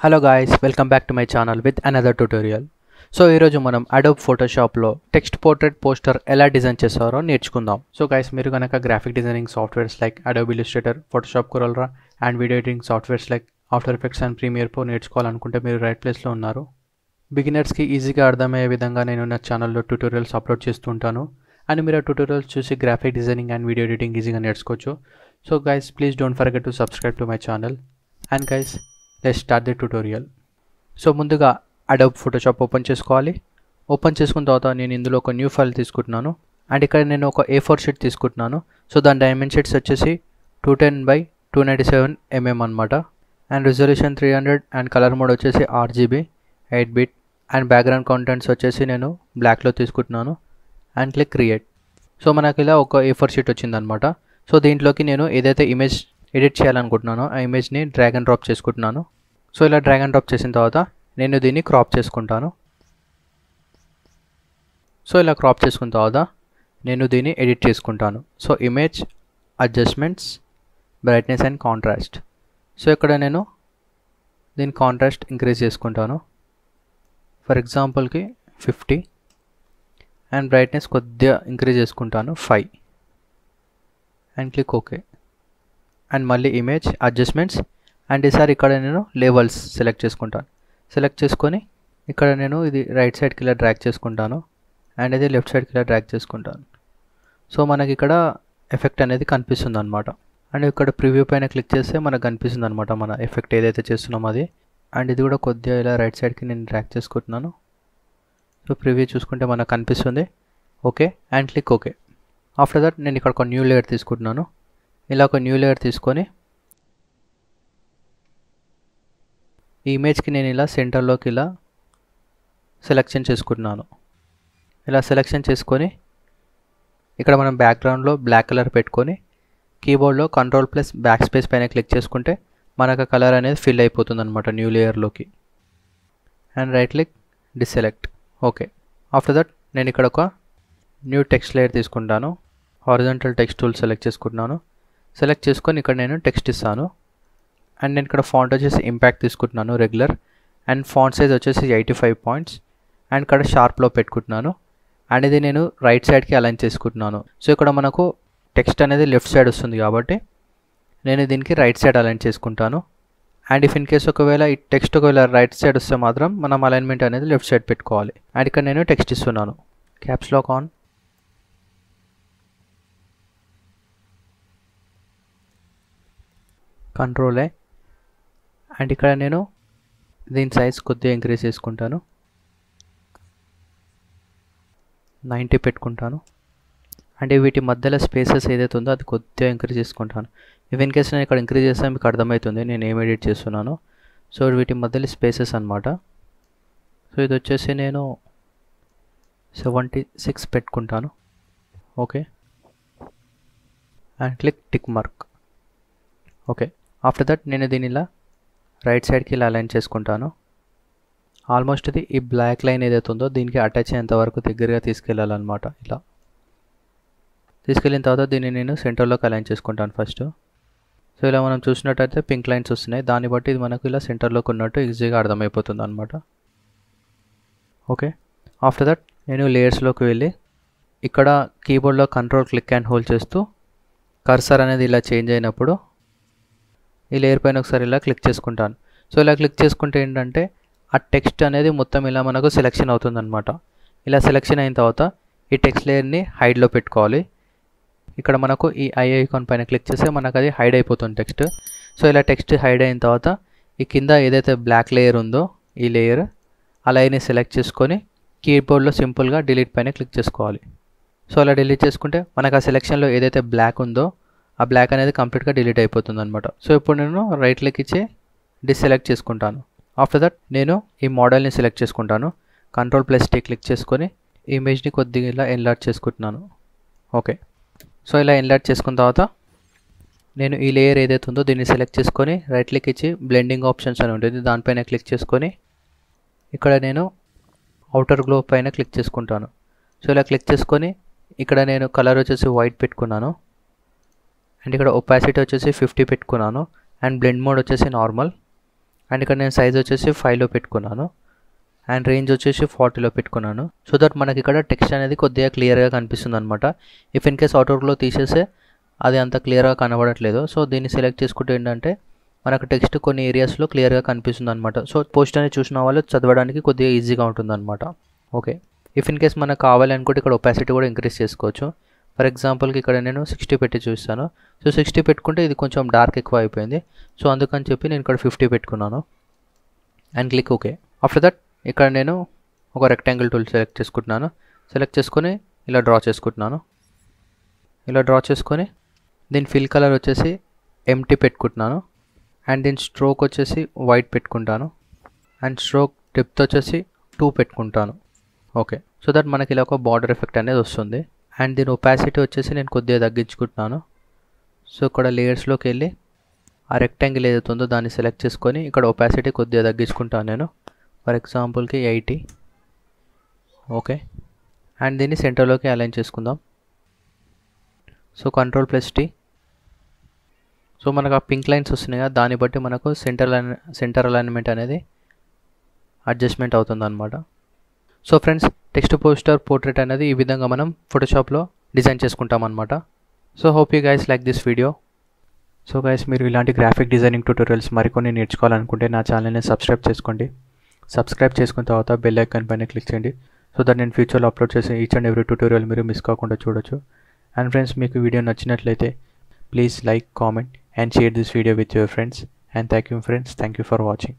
Hello guys, welcome back to my channel with another tutorial. So ఈరోజు మనం Adobe ఫోటోషాప్లో text portrait poster ఎలా design చేస్తారో నేర్చుకుందాం. సో గైస్, మీరు కనుక graphic designing softwares like Adobe Illustrator, Photoshop CorelDRAW and video editing softwares like After Effects and Premiere Pro నేర్చుకోవాలనుకుంటే మీరు రైట్ ప్లేస్లో ఉన్నారు. బిగినర్స్కి ఈజీగా అర్థమయ్యే విధంగా నేను నా ఛానల్లో ట్యూటోరియల్స్ అప్లోడ్ చేస్తుంటాను అండ్ మీరు ఆ ట్యూటోరియల్స్ చూసి graphic designing and video editing ఈజీగా నేర్చుకోవచ్చు. So guys, please don't forget to subscribe to my channel and guys let's start the tutorial. So ముందుగా అడోబ్ ఫోటోషాప్ ఓపెన్ చేసుకోవాలి. ఓపెన్ చేసుకున్న తర్వాత నేను ఇందులో ఒక న్యూ ఫైల్ తీసుకుంటున్నాను అండ్ ఇక్కడ నేను ఒక A4 షీట్ తీసుకుంటున్నాను. సో దాని డైమెన్షన్స్ వచ్చేసి 210x297 mm అనమాట and resolution 300 and colour mode వచ్చేసి RGB 8-bit and background contents వచ్చేసి నేను బ్లాక్లో తీసుకుంటున్నాను అండ్ క్లిక్ క్రియేట్. సో మనకి ఇలా ఒక A4 షీట్ వచ్చిందనమాట. సో దీంట్లోకి నేను ఏదైతే ఇమేజ్ ఎడిట్ చేయాలనుకుంటున్నానో ఆ ఇమేజ్ని డ్రాగ్ అండ్ డ్రాప్ చేసుకుంటున్నాను. సో ఇలా డ్రాగ్ అండ్ డ్రాప్ చేసిన తర్వాత నేను దీన్ని క్రాప్ చేసుకుంటాను. సో ఇలా క్రాప్ చేసుకున్న తర్వాత నేను దీన్ని ఎడిట్ చేసుకుంటాను. So image, adjustments, brightness and contrast. So ఇక్కడ నేను దీని కాంట్రాస్ట్ ఇంక్రీజ్ చేసుకుంటాను. ఫర్ ఎగ్జాంపుల్కి 50 అండ్ బ్రైట్నెస్ కొద్దిగా ఇంక్రీజ్ చేసుకుంటాను 5 అండ్ క్లిక్ ఓకే. అండ్ మళ్ళీ ఇమేజ్, అడ్జస్ట్మెంట్స్ అండ్ ఈసారి ఇక్కడ నేను లేబుల్స్ సెలెక్ట్ చేసుకుంటాను. సెలెక్ట్ చేసుకొని ఇక్కడ నేను ఇది రైట్ సైడ్కి ఇలా డ్రాగ్ చేసుకుంటాను అండ్ ఇది లెఫ్ట్ సైడ్కి ఇలా డ్రాగ్ చేసుకుంటాను. సో మనకి ఇక్కడ ఎఫెక్ట్ అనేది కనిపిస్తుంది అనమాట. అండ్ ఇక్కడ ప్రివ్యూ పైన క్లిక్ చేస్తే మనకు కనిపిస్తుంది అనమాట మన ఎఫెక్ట్ ఏదైతే చేస్తున్నామో అది. అండ్ ఇది కూడా కొద్దిగా ఇలా రైట్ సైడ్కి నేను డ్రాగ్ చేసుకుంటున్నాను. సో ప్రివ్యూ చూసుకుంటే మనకు కనిపిస్తుంది. Okay and click okay. After that నేను ఇక్కడ ఒక న్యూ లేయర్ తీసుకుంటున్నాను. ఇలా ఒక న్యూ లేయర్ తీసుకొని ఈ ఇమేజ్కి నేను ఇలా సెంటర్లోకి ఇలా సెలెక్షన్ చేసుకుంటున్నాను. ఇలా సెలెక్షన్ చేసుకొని ఇక్కడ మనం బ్యాక్గ్రౌండ్లో బ్లాక్ కలర్ పెట్టుకొని కీబోర్డ్లో Ctrl+Backspace పైన క్లిక్ చేసుకుంటే మనకు కలర్ అనేది ఫిల్ అయిపోతుంది అనమాట న్యూ లేయర్లోకి. And right click deselect okay. After that నేను ఇక్కడ ఒక న్యూ టెక్స్ట్ లేయర్ తీసుకుంటాను. హారిజాంటల్ టెక్స్ట్ టూల్ సెలెక్ట్ చేసుకుంటున్నాను. సెలెక్ట్ చేసుకొని ఇక్కడ నేను టెక్స్ట్ ఇస్తాను అండ్ నేను ఇక్కడ ఫాంట్ వచ్చేసి ఇంపాక్ట్ తీసుకుంటున్నాను రెగ్యులర్ అండ్ ఫాంట్ సైజ్ వచ్చేసి 85 పాయింట్స్ అండ్ ఇక్కడ షార్ప్లో పెట్టుకుంటున్నాను అండ్ ఇది నేను రైట్ సైడ్కి అలైన్ చేసుకుంటున్నాను. సో ఇక్కడ మనకు టెక్స్ట్ అనేది లెఫ్ట్ సైడ్ వస్తుంది కాబట్టి నేను దీనికి రైట్ సైడ్ అలైన్ చేసుకుంటాను. అండ్ ఇఫ్ ఇన్ కేస్ ఒకవేళ ఈ టెక్స్ట్ ఒకవేళ రైట్ సైడ్ వస్తే మాత్రం మనం అలైన్మెంట్ అనేది లెఫ్ట్ సైడ్ పెట్టుకోవాలి. అండ్ ఇక్కడ నేను టెక్స్ట్ ఇస్తున్నాను. Caps lock on. Control A and ఇక్కడ నేను దీని సైజ్ కొద్దిగా ఇంక్రీజ్ చేసుకుంటాను. 90 పెట్టుకుంటాను. అంటే వీటి మధ్యలో స్పేసెస్ ఏదైతే ఉందో అది కొద్దిగా ఇంక్రీజ్ చేసుకుంటాను. ఇన్ కేస్ నేను ఇక్కడ ఇంక్రీజ్ చేస్తే మీకు అర్థమవుతుంది నేను ఏం ఎడిట్ చేస్తున్నాను. సో వీటి మధ్యలో స్పేసెస్ అనమాట. సో ఇది వచ్చేసి నేను 76 పెట్టుకుంటాను. Okay and click tick mark okay. After that నేను దీని ఇలా రైట్ సైడ్కి ఇలా అలైన్ చేసుకుంటాను. ఆల్మోస్ట్ ఇది ఈ బ్లాక్ లైన్ ఏదైతే ఉందో దీనికి అటాచ్ అయ్యేంత వరకు దగ్గరగా తీసుకెళ్ళాలన్నమాట. ఇలా తీసుకెళ్ళిన తర్వాత దీన్ని నేను సెంటర్లోకి అలైన్ చేసుకుంటాను ఫస్ట్. సో ఇలా మనం చూసినట్టయితే పింక్ లైన్స్ వస్తున్నాయి. దాన్ని బట్టి ఇది మనకు ఇలా సెంటర్లోకి ఉన్నట్టు ఈజీగా అర్థమైపోతుంది అనమాట. ఓకే. ఆఫ్టర్ దట్ నేను లేయర్స్లోకి వెళ్ళి ఇక్కడ కీబోర్డ్లో క్లిక్ అండ్ హోల్డ్ చేస్తూ కర్సర్ అనేది ఇలా చేంజ్ అయినప్పుడు ఈ లేయర్ పైన ఒకసారి ఇలా క్లిక్ చేసుకుంటాను. సో ఇలా క్లిక్ చేసుకుంటే ఏంటంటే ఆ టెక్స్ట్ అనేది మొత్తం ఇలా మనకు సెలెక్షన్ అవుతుందన్నమాట. ఇలా సెలెక్షన్ అయిన తర్వాత ఈ టెక్స్ట్ లేయర్ని హైడ్లో పెట్టుకోవాలి. ఇక్కడ మనకు ఈ ఐకాన్ పైన క్లిక్ చేస్తే మనకు అది హైడ్ అయిపోతుంది టెక్స్ట్. సో ఇలా టెక్స్ట్ హైడ్ అయిన తర్వాత ఈ కింద ఏదైతే బ్లాక్ లేయర్ ఉందో ఈ లేయర్ ఆ లేయర్ని సెలెక్ట్ చేసుకొని కీబోర్డ్లో సింపుల్గా డిలీట్ పైన క్లిక్ చేసుకోవాలి. సో అలా డిలీట్ చేసుకుంటే మనకు ఆ సెలెక్షన్లో ఏదైతే బ్లాక్ ఉందో ఆ బ్లాక్ అనేది కంప్లీట్గా డిలీట్ అయిపోతుంది అనమాట. సో ఇప్పుడు నేను రైట్ క్లిక్ ఇచ్చి డిసెలెక్ట్ చేసుకుంటాను. ఆఫ్టర్ దట్ నేను ఈ మోడల్ని సెలెక్ట్ చేసుకుంటాను. Ctrl+T క్లిక్ చేసుకొని ఈ ఇమేజ్ని కొద్దిగా ఇలా ఎన్లార్జ్ చేసుకుంటున్నాను. ఓకే. సో ఇలా ఎన్లార్జ్ చేసుకున్న తర్వాత నేను ఈ లేయర్ ఏదైతే ఉందో దీన్ని సెలెక్ట్ చేసుకొని రైట్ క్లిక్ ఇచ్చి బ్లెండింగ్ ఆప్షన్స్ అని ఉంటుంది దానిపైన క్లిక్ చేసుకొని ఇక్కడ నేను అవుటర్ గ్లో పైన క్లిక్ చేసుకుంటాను. సో ఇలా క్లిక్ చేసుకొని ఇక్కడ నేను కలర్ వచ్చేసి వైట్ పెట్టుకున్నాను అండ్ ఇక్కడ ఒపాసిటీ వచ్చేసి 50 పెట్టుకున్నాను అండ్ బ్లెండ్ మోడ్ వచ్చేసి నార్మల్ అండ్ ఇక్కడ నేను సైజ్ వచ్చేసి 5లో పెట్టుకున్నాను అండ్ రేంజ్ వచ్చేసి 40లో పెట్టుకున్నాను. సో దట్ మనకి ఇక్కడ టెక్స్ట్ అనేది కొద్దిగా క్లియర్గా కనిపిస్తుంది అనమాట. ఇఫ్ ఇన్ కేస్ అవుట్వర్క్లో తీసేస్తే అది అంత క్లియర్గా కనబడట్లేదు. సో దీన్ని సెలెక్ట్ చేసుకుంటే ఏంటంటే మనకు టెక్స్ట్ కొన్ని ఏరియాస్లో క్లియర్గా కనిపిస్తుంది అనమాట. సో పోస్ట్ అనేది చూసిన వాళ్ళు చదవడానికి కొద్దిగా ఈజీగా ఉంటుంది అనమాట. ఓకే, ఇఫ్ ఇన్ కేస్ మనకు కావాలి అనుకుంటే ఇక్కడ ఒపాసిటీ కూడా ఇంక్రీజ్ చేసుకోవచ్చు. ఫర్ ఎగ్జాంపుల్కి ఇక్కడ నేను 60 పెట్టి చూస్తాను. సో 60 పెట్టుకుంటే ఇది కొంచెం డార్క్ ఎక్కువ అయిపోయింది. సో అందుకని చెప్పి నేను ఇక్కడ 50 పెట్టుకున్నాను and click okay. After that ఇక్కడ నేను ఒక రెక్టాంగిల్ టూల్ సెలెక్ట్ చేసుకుంటున్నాను. సెలెక్ట్ చేసుకొని ఇలా డ్రా చేసుకుంటున్నాను. ఇలా డ్రా చేసుకొని దీని ఫిల్ కలర్ వచ్చేసి ఎంటీ పెట్టుకుంటున్నాను అండ్ దీని స్ట్రోక్ వచ్చేసి వైట్ పెట్టుకుంటాను అండ్ స్ట్రోక్ డెప్త్ వచ్చేసి 2 పెట్టుకుంటాను. ఓకే, సో దట్ మనకి ఇలా ఒక బార్డర్ ఎఫెక్ట్ అనేది వస్తుంది. అండ్ దీని ఒపాసిటీ వచ్చేసి నేను కొద్దిగా తగ్గించుకుంటున్నాను. సో ఇక్కడ లేయర్స్లోకి వెళ్ళి ఆ రెక్టాంగిల్ ఏదైతే ఉందో దాన్ని సెలెక్ట్ చేసుకొని ఇక్కడ ఒపాసిటీ కొద్దిగా తగ్గించుకుంటాను నేను. ఫర్ ఎగ్జాంపుల్కి 80. ఓకే, అండ్ దీన్ని సెంటర్లోకి అలైన్ చేసుకుందాం. So Ctrl+T. సో మనకు ఆ పింక్ లైన్స్ వస్తున్నాయి కదా, దాన్ని బట్టి మనకు సెంటర్ అలైన్మెంట్ అనేది అడ్జస్ట్మెంట్ అవుతుంది అనమాట. So friends, text poster portrait అనేది ఈ విధంగా మనం ఫోటోషాప్లో డిజైన్ చేసుకుంటాం అనమాట. So hope you guys like this video. So guys, మీరు ఇలాంటి గ్రాఫిక్ డిజైనింగ్ ట్యూటోరియల్స్ మరికొన్ని నేర్చుకోవాలనుకుంటే నా ఛానల్ని సబ్స్క్రైబ్ చేసుకోండి. సబ్స్క్రైబ్ చేసుకున్న తర్వాత బెల్ ఐకాన్ పైన క్లిక్ చేయండి. సో దట్ నేను ఫ్యూచర్లో అప్లోడ్ చేసే ఈచ్ అండ్ ఎవ్రీ ట్యూటోరియల్ మీరు మిస్ కాకుండా చూడొచ్చు. అండ్ ఫ్రెండ్స్, మీకు వీడియో నచ్చినట్లయితే please like, comment and share this video with your friends. And thank you friends, thank you for watching.